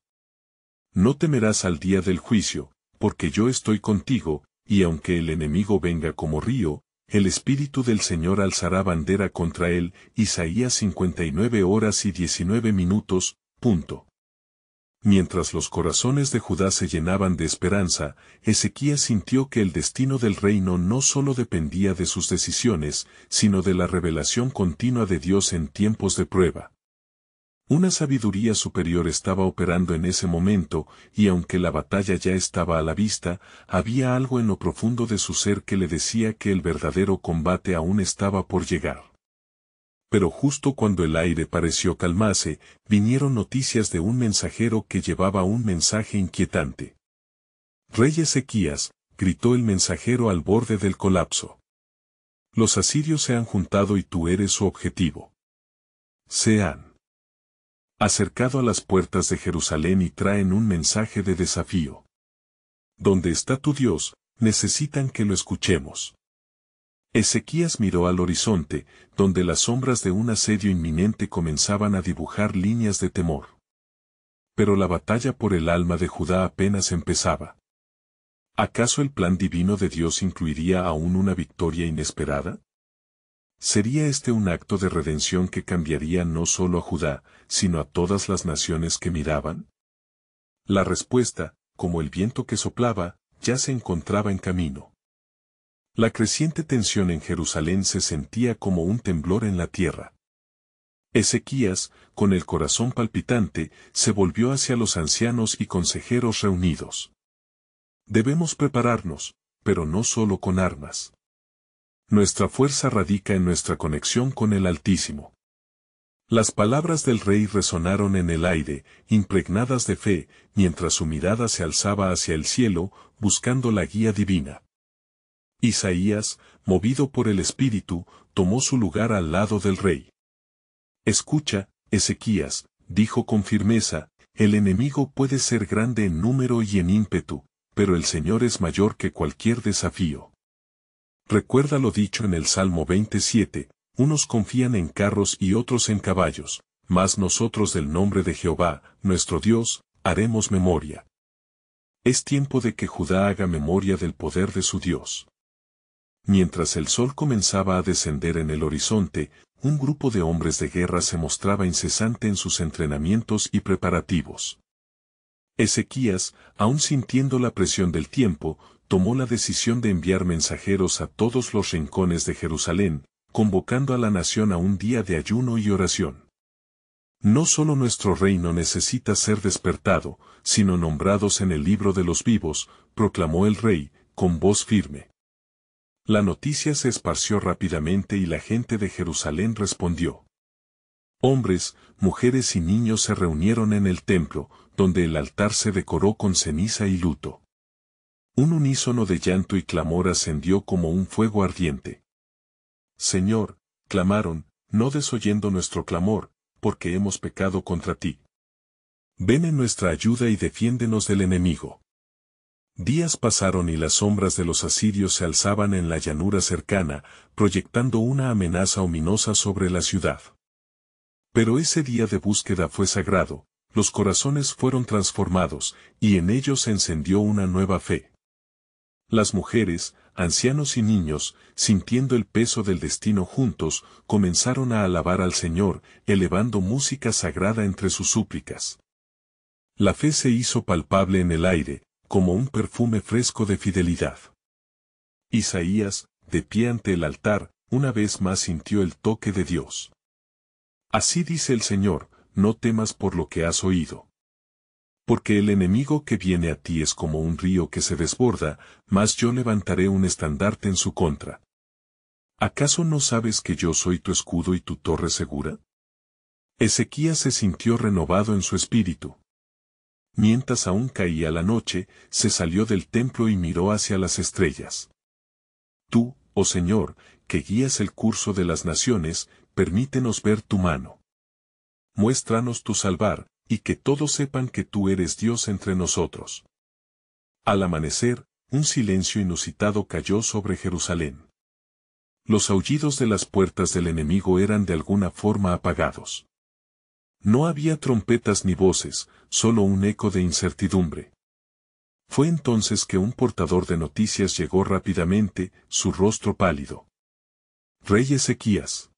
No temerás al día del juicio, porque yo estoy contigo, y aunque el enemigo venga como río, el Espíritu del Señor alzará bandera contra él. Isaías 59:19. Mientras los corazones de Judá se llenaban de esperanza, Ezequías sintió que el destino del reino no solo dependía de sus decisiones, sino de la revelación continua de Dios en tiempos de prueba. Una sabiduría superior estaba operando en ese momento, y aunque la batalla ya estaba a la vista, había algo en lo profundo de su ser que le decía que el verdadero combate aún estaba por llegar. Pero justo cuando el aire pareció calmarse, vinieron noticias de un mensajero que llevaba un mensaje inquietante. «Rey Ezequías», gritó el mensajero al borde del colapso. «Los asirios se han juntado y tú eres su objetivo». «Se han acercado a las puertas de Jerusalén y traen un mensaje de desafío. ¿Dónde está tu Dios? Necesitan que lo escuchemos. Ezequías miró al horizonte, donde las sombras de un asedio inminente comenzaban a dibujar líneas de temor. Pero la batalla por el alma de Judá apenas empezaba. ¿Acaso el plan divino de Dios incluiría aún una victoria inesperada? ¿Sería este un acto de redención que cambiaría no solo a Judá, sino a todas las naciones que miraban? La respuesta, como el viento que soplaba, ya se encontraba en camino. La creciente tensión en Jerusalén se sentía como un temblor en la tierra. Ezequías, con el corazón palpitante, se volvió hacia los ancianos y consejeros reunidos. Debemos prepararnos, pero no solo con armas. Nuestra fuerza radica en nuestra conexión con el Altísimo. Las palabras del rey resonaron en el aire, impregnadas de fe, mientras su mirada se alzaba hacia el cielo, buscando la guía divina. Isaías, movido por el Espíritu, tomó su lugar al lado del rey. Escucha, Ezequías, dijo con firmeza, el enemigo puede ser grande en número y en ímpetu, pero el Señor es mayor que cualquier desafío. Recuerda lo dicho en el Salmo 27, unos confían en carros y otros en caballos, mas nosotros del nombre de Jehová, nuestro Dios, haremos memoria. Es tiempo de que Judá haga memoria del poder de su Dios. Mientras el sol comenzaba a descender en el horizonte, un grupo de hombres de guerra se mostraba incesante en sus entrenamientos y preparativos. Ezequías, aún sintiendo la presión del tiempo, tomó la decisión de enviar mensajeros a todos los rincones de Jerusalén, convocando a la nación a un día de ayuno y oración. No solo nuestro reino necesita ser despertado, sino nombrados en el libro de los vivos, proclamó el rey, con voz firme. La noticia se esparció rápidamente y la gente de Jerusalén respondió. Hombres, mujeres y niños se reunieron en el templo, donde el altar se decoró con ceniza y luto. Un unísono de llanto y clamor ascendió como un fuego ardiente. Señor, clamaron, no desoyendo nuestro clamor, porque hemos pecado contra ti. Ven en nuestra ayuda y defiéndenos del enemigo. Días pasaron y las sombras de los asirios se alzaban en la llanura cercana, proyectando una amenaza ominosa sobre la ciudad. Pero ese día de búsqueda fue sagrado, los corazones fueron transformados, y en ellos se encendió una nueva fe. Las mujeres, ancianos y niños, sintiendo el peso del destino juntos, comenzaron a alabar al Señor, elevando música sagrada entre sus súplicas. La fe se hizo palpable en el aire, como un perfume fresco de fidelidad. Isaías, de pie ante el altar, una vez más sintió el toque de Dios. Así dice el Señor, no temas por lo que has oído. Porque el enemigo que viene a ti es como un río que se desborda, mas yo levantaré un estandarte en su contra. ¿Acaso no sabes que yo soy tu escudo y tu torre segura? Ezequías se sintió renovado en su espíritu. Mientras aún caía la noche, se salió del templo y miró hacia las estrellas. Tú, oh Señor, que guías el curso de las naciones, permítenos ver tu mano. Muéstranos tu salvar, y que todos sepan que tú eres Dios entre nosotros. Al amanecer, un silencio inusitado cayó sobre Jerusalén. Los aullidos de las puertas del enemigo eran de alguna forma apagados. No había trompetas ni voces, solo un eco de incertidumbre. Fue entonces que un portador de noticias llegó rápidamente, su rostro pálido. Rey Ezequías.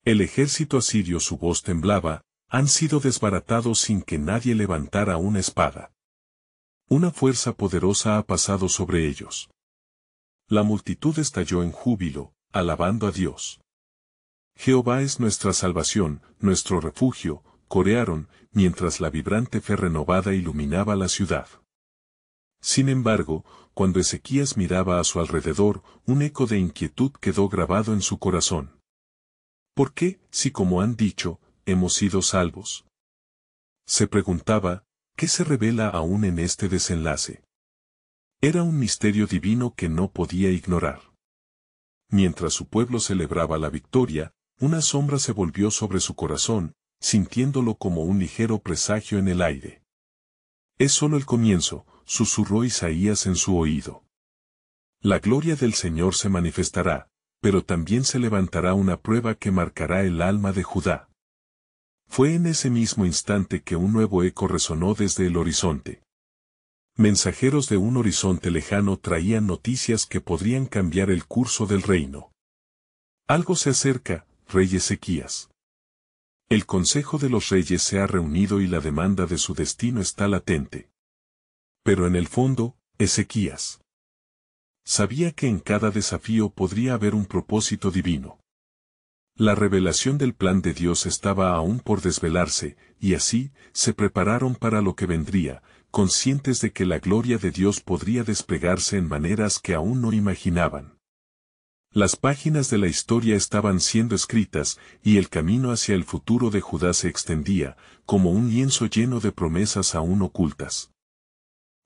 El ejército asirio, su voz temblaba, han sido desbaratados sin que nadie levantara una espada. Una fuerza poderosa ha pasado sobre ellos. La multitud estalló en júbilo, alabando a Dios. Jehová es nuestra salvación, nuestro refugio, corearon, mientras la vibrante fe renovada iluminaba la ciudad. Sin embargo, cuando Ezequías miraba a su alrededor, un eco de inquietud quedó grabado en su corazón. ¿Por qué, si como han dicho, hemos sido salvos? Se preguntaba, ¿qué se revela aún en este desenlace? Era un misterio divino que no podía ignorar. Mientras su pueblo celebraba la victoria, una sombra se volvió sobre su corazón, sintiéndolo como un ligero presagio en el aire. Es solo el comienzo, susurró Isaías en su oído. La gloria del Señor se manifestará, pero también se levantará una prueba que marcará el alma de Judá. Fue en ese mismo instante que un nuevo eco resonó desde el horizonte. Mensajeros de un horizonte lejano traían noticias que podrían cambiar el curso del reino. Algo se acerca, rey Ezequías. El Consejo de los Reyes se ha reunido y la demanda de su destino está latente. Pero en el fondo, Ezequías sabía que en cada desafío podría haber un propósito divino. La revelación del plan de Dios estaba aún por desvelarse, y así, se prepararon para lo que vendría, conscientes de que la gloria de Dios podría desplegarse en maneras que aún no imaginaban. Las páginas de la historia estaban siendo escritas, y el camino hacia el futuro de Judá se extendía, como un lienzo lleno de promesas aún ocultas.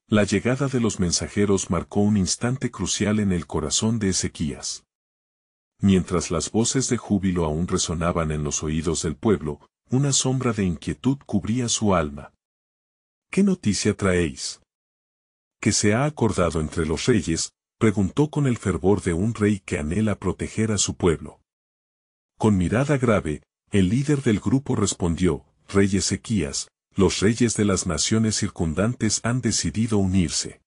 La llegada de los mensajeros marcó un instante crucial en el corazón de Ezequías. Mientras las voces de júbilo aún resonaban en los oídos del pueblo, una sombra de inquietud cubría su alma. ¿Qué noticia traéis? ¿Qué se ha acordado entre los reyes? Preguntó con el fervor de un rey que anhela proteger a su pueblo. Con mirada grave, el líder del grupo respondió, Rey Ezequías, los reyes de las naciones circundantes han decidido unirse.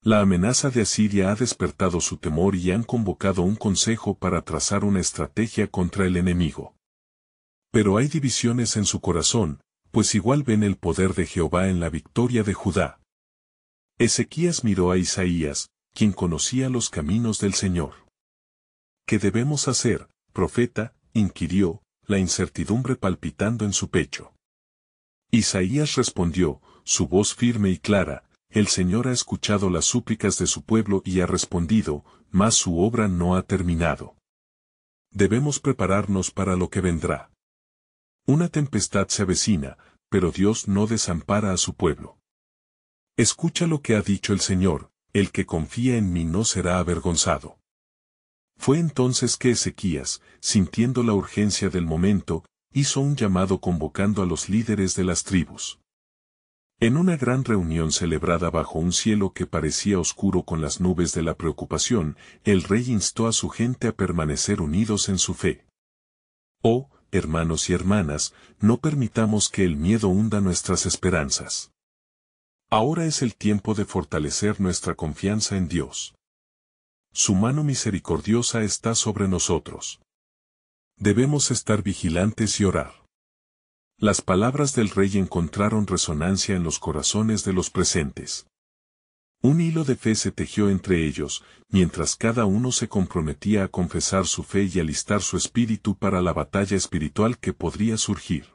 La amenaza de Asiria ha despertado su temor y han convocado un consejo para trazar una estrategia contra el enemigo. Pero hay divisiones en su corazón, pues igual ven el poder de Jehová en la victoria de Judá. Ezequías miró a Isaías, quien conocía los caminos del Señor. ¿Qué debemos hacer, profeta?, inquirió, la incertidumbre palpitando en su pecho. Isaías respondió, su voz firme y clara, el Señor ha escuchado las súplicas de su pueblo y ha respondido, mas su obra no ha terminado. Debemos prepararnos para lo que vendrá. Una tempestad se avecina, pero Dios no desampara a su pueblo. Escucha lo que ha dicho el Señor, el que confía en mí no será avergonzado. Fue entonces que Ezequías, sintiendo la urgencia del momento, hizo un llamado convocando a los líderes de las tribus. En una gran reunión celebrada bajo un cielo que parecía oscuro con las nubes de la preocupación, el rey instó a su gente a permanecer unidos en su fe. Oh, hermanos y hermanas, no permitamos que el miedo hunda nuestras esperanzas. Ahora es el tiempo de fortalecer nuestra confianza en Dios. Su mano misericordiosa está sobre nosotros. Debemos estar vigilantes y orar. Las palabras del rey encontraron resonancia en los corazones de los presentes. Un hilo de fe se tejió entre ellos, mientras cada uno se comprometía a confesar su fe y alistar su espíritu para la batalla espiritual que podría surgir.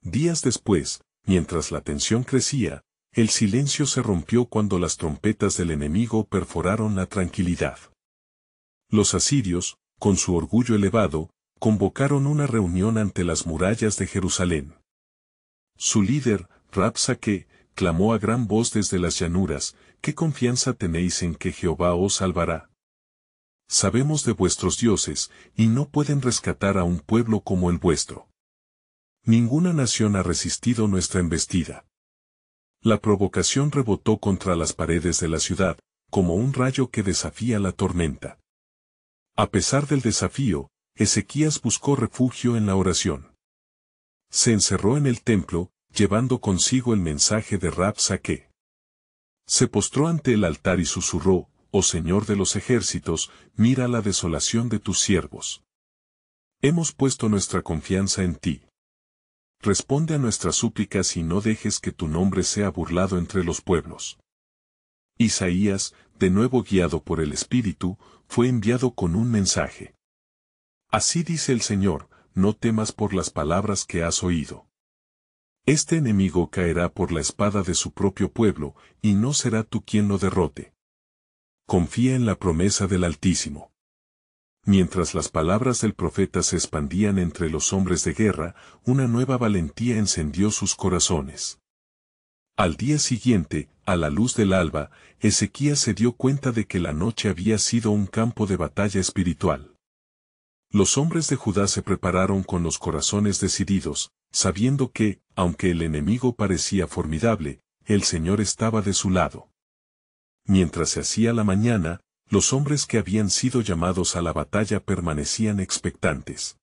Días después, mientras la tensión crecía, el silencio se rompió cuando las trompetas del enemigo perforaron la tranquilidad. Los asirios, con su orgullo elevado, convocaron una reunión ante las murallas de Jerusalén. Su líder, Rabsaque, clamó a gran voz desde las llanuras, ¿qué confianza tenéis en que Jehová os salvará? Sabemos de vuestros dioses, y no pueden rescatar a un pueblo como el vuestro. Ninguna nación ha resistido nuestra embestida. La provocación rebotó contra las paredes de la ciudad, como un rayo que desafía la tormenta. A pesar del desafío, Ezequías buscó refugio en la oración. Se encerró en el templo, llevando consigo el mensaje de Rabsaque. Se postró ante el altar y susurró, oh Señor de los ejércitos, mira la desolación de tus siervos. Hemos puesto nuestra confianza en ti. Responde a nuestras súplicas y no dejes que tu nombre sea burlado entre los pueblos. Isaías, de nuevo guiado por el Espíritu, fue enviado con un mensaje. Así dice el Señor, no temas por las palabras que has oído. Este enemigo caerá por la espada de su propio pueblo, y no será tú quien lo derrote. Confía en la promesa del Altísimo. Mientras las palabras del profeta se expandían entre los hombres de guerra, una nueva valentía encendió sus corazones. Al día siguiente, a la luz del alba, Ezequías se dio cuenta de que la noche había sido un campo de batalla espiritual. Los hombres de Judá se prepararon con los corazones decididos, sabiendo que, aunque el enemigo parecía formidable, el Señor estaba de su lado. Mientras se hacía la mañana, los hombres que habían sido llamados a la batalla permanecían expectantes.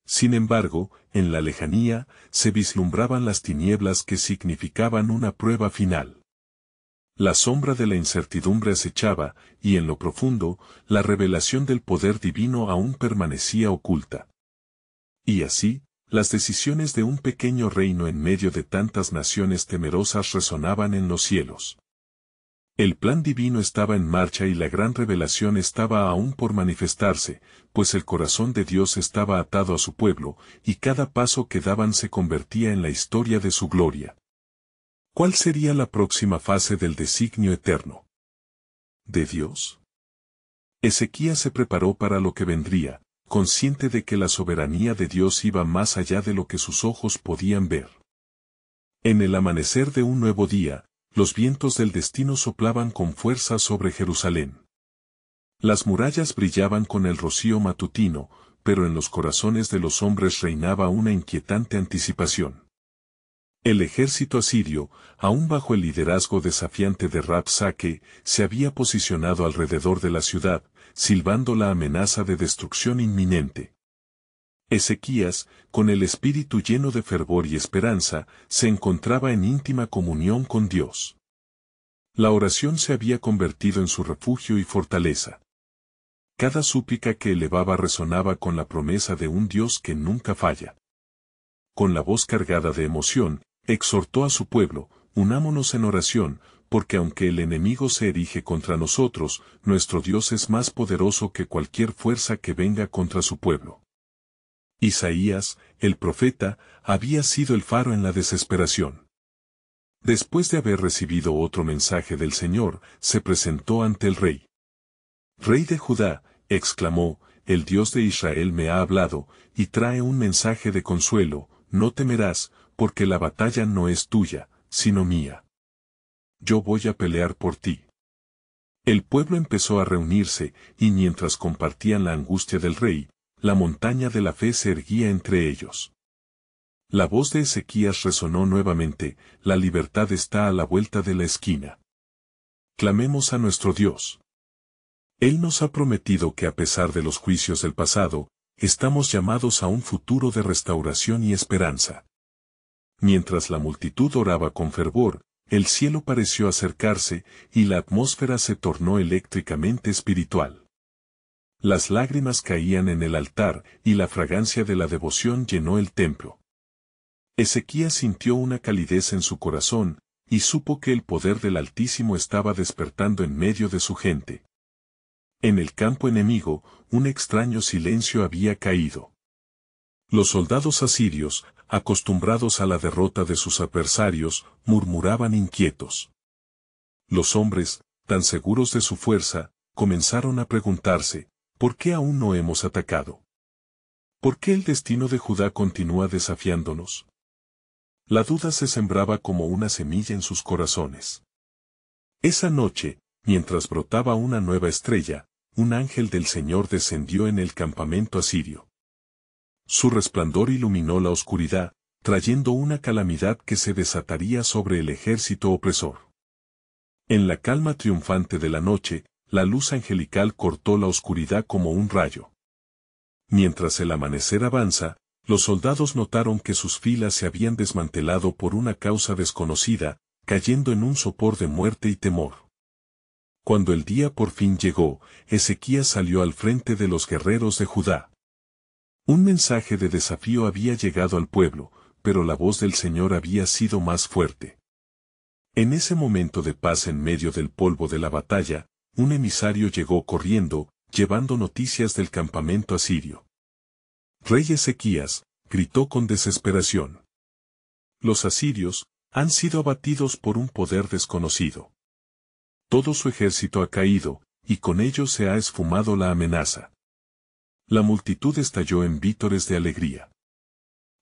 Sin embargo, en la lejanía, se vislumbraban las tinieblas que significaban una prueba final. La sombra de la incertidumbre acechaba, y en lo profundo, la revelación del poder divino aún permanecía oculta. Y así, las decisiones de un pequeño reino en medio de tantas naciones temerosas resonaban en los cielos. El plan divino estaba en marcha y la gran revelación estaba aún por manifestarse, pues el corazón de Dios estaba atado a su pueblo, y cada paso que daban se convertía en la historia de su gloria. ¿Cuál sería la próxima fase del designio eterno de Dios? Ezequías se preparó para lo que vendría, consciente de que la soberanía de Dios iba más allá de lo que sus ojos podían ver. En el amanecer de un nuevo día, los vientos del destino soplaban con fuerza sobre Jerusalén. Las murallas brillaban con el rocío matutino, pero en los corazones de los hombres reinaba una inquietante anticipación. El ejército asirio, aún bajo el liderazgo desafiante de Rabsaque, se había posicionado alrededor de la ciudad, silbando la amenaza de destrucción inminente. Ezequías, con el espíritu lleno de fervor y esperanza, se encontraba en íntima comunión con Dios. La oración se había convertido en su refugio y fortaleza. Cada súplica que elevaba resonaba con la promesa de un Dios que nunca falla. Con la voz cargada de emoción, exhortó a su pueblo: unámonos en oración, porque aunque el enemigo se erige contra nosotros, nuestro Dios es más poderoso que cualquier fuerza que venga contra su pueblo. Isaías, el profeta, había sido el faro en la desesperación. Después de haber recibido otro mensaje del Señor, se presentó ante el rey. «Rey de Judá», exclamó, «el Dios de Israel me ha hablado, y trae un mensaje de consuelo: no temerás, porque la batalla no es tuya, sino mía. Yo voy a pelear por ti». El pueblo empezó a reunirse, y mientras compartían la angustia del rey, la montaña de la fe se erguía entre ellos. La voz de Ezequías resonó nuevamente: la libertad está a la vuelta de la esquina. Clamemos a nuestro Dios. Él nos ha prometido que a pesar de los juicios del pasado, estamos llamados a un futuro de restauración y esperanza. Mientras la multitud oraba con fervor, el cielo pareció acercarse, y la atmósfera se tornó eléctricamente espiritual. Las lágrimas caían en el altar, y la fragancia de la devoción llenó el templo. Ezequías sintió una calidez en su corazón, y supo que el poder del Altísimo estaba despertando en medio de su gente. En el campo enemigo, un extraño silencio había caído. Los soldados asirios, acostumbrados a la derrota de sus adversarios, murmuraban inquietos. Los hombres, tan seguros de su fuerza, comenzaron a preguntarse: ¿por qué aún no hemos atacado? ¿Por qué el destino de Judá continúa desafiándonos? La duda se sembraba como una semilla en sus corazones. Esa noche, mientras brotaba una nueva estrella, un ángel del Señor descendió en el campamento asirio. Su resplandor iluminó la oscuridad, trayendo una calamidad que se desataría sobre el ejército opresor. En la calma triunfante de la noche, la luz angelical cortó la oscuridad como un rayo. Mientras el amanecer avanza, los soldados notaron que sus filas se habían desmantelado por una causa desconocida, cayendo en un sopor de muerte y temor. Cuando el día por fin llegó, Ezequías salió al frente de los guerreros de Judá. Un mensaje de desafío había llegado al pueblo, pero la voz del Señor había sido más fuerte. En ese momento de paz en medio del polvo de la batalla, un emisario llegó corriendo, llevando noticias del campamento asirio. «Rey Ezequías», gritó con desesperación. «Los asirios han sido abatidos por un poder desconocido. Todo su ejército ha caído, y con ello se ha esfumado la amenaza». La multitud estalló en vítores de alegría.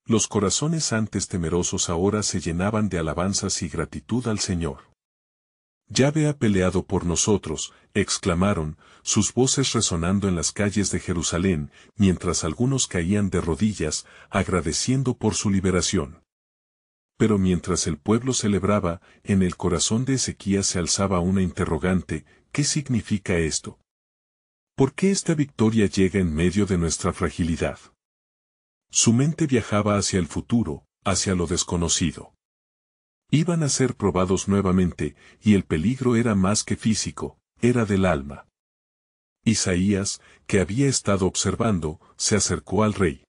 Los corazones antes temerosos ahora se llenaban de alabanzas y gratitud al Señor. Yahvé ha peleado por nosotros, exclamaron, sus voces resonando en las calles de Jerusalén, mientras algunos caían de rodillas, agradeciendo por su liberación. Pero mientras el pueblo celebraba, en el corazón de Ezequías se alzaba una interrogante: ¿qué significa esto? ¿Por qué esta victoria llega en medio de nuestra fragilidad? Su mente viajaba hacia el futuro, hacia lo desconocido. Iban a ser probados nuevamente, y el peligro era más que físico, era del alma. Isaías, que había estado observando, se acercó al rey.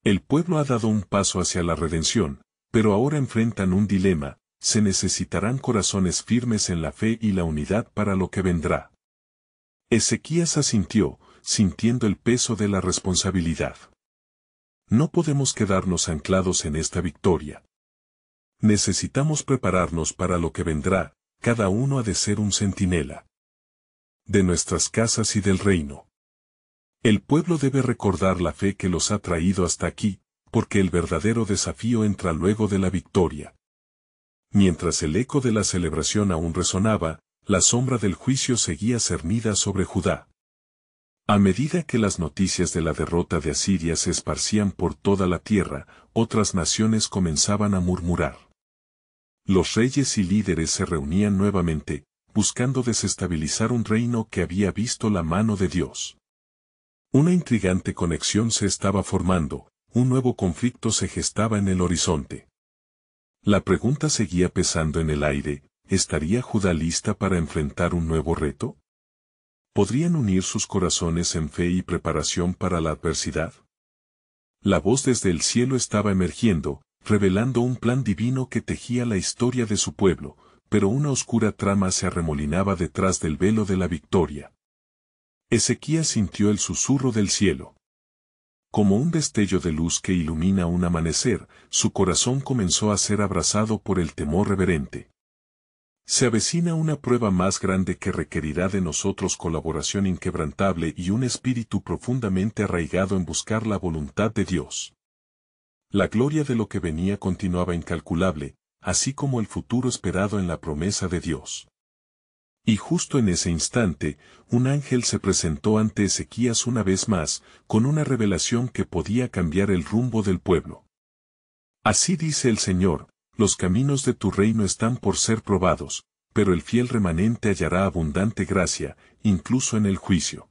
El pueblo ha dado un paso hacia la redención, pero ahora enfrentan un dilema: se necesitarán corazones firmes en la fe y la unidad para lo que vendrá. Ezequías asintió, sintiendo el peso de la responsabilidad. No podemos quedarnos anclados en esta victoria. Necesitamos prepararnos para lo que vendrá, cada uno ha de ser un centinela de nuestras casas y del reino. El pueblo debe recordar la fe que los ha traído hasta aquí, porque el verdadero desafío entra luego de la victoria. Mientras el eco de la celebración aún resonaba, la sombra del juicio seguía cernida sobre Judá. A medida que las noticias de la derrota de Asiria se esparcían por toda la tierra, otras naciones comenzaban a murmurar. Los reyes y líderes se reunían nuevamente, buscando desestabilizar un reino que había visto la mano de Dios. Una intrigante conexión se estaba formando, un nuevo conflicto se gestaba en el horizonte. La pregunta seguía pesando en el aire: ¿estaría Judá lista para enfrentar un nuevo reto? ¿Podrían unir sus corazones en fe y preparación para la adversidad? La voz desde el cielo estaba emergiendo, revelando un plan divino que tejía la historia de su pueblo, pero una oscura trama se arremolinaba detrás del velo de la victoria. Ezequías sintió el susurro del cielo. Como un destello de luz que ilumina un amanecer, su corazón comenzó a ser abrazado por el temor reverente. Se avecina una prueba más grande que requerirá de nosotros colaboración inquebrantable y un espíritu profundamente arraigado en buscar la voluntad de Dios. La gloria de lo que venía continuaba incalculable, así como el futuro esperado en la promesa de Dios. Y justo en ese instante, un ángel se presentó ante Ezequías una vez más, con una revelación que podía cambiar el rumbo del pueblo. Así dice el Señor: los caminos de tu reino están por ser probados, pero el fiel remanente hallará abundante gracia, incluso en el juicio.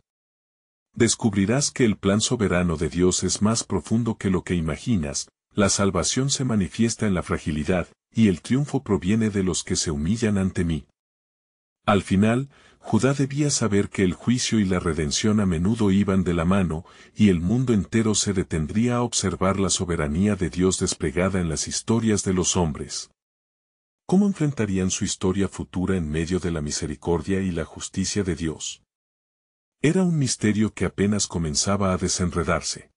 Descubrirás que el plan soberano de Dios es más profundo que lo que imaginas, la salvación se manifiesta en la fragilidad, y el triunfo proviene de los que se humillan ante mí. Al final, Judá debía saber que el juicio y la redención a menudo iban de la mano, y el mundo entero se detendría a observar la soberanía de Dios desplegada en las historias de los hombres. ¿Cómo enfrentarían su historia futura en medio de la misericordia y la justicia de Dios? Era un misterio que apenas comenzaba a desenredarse.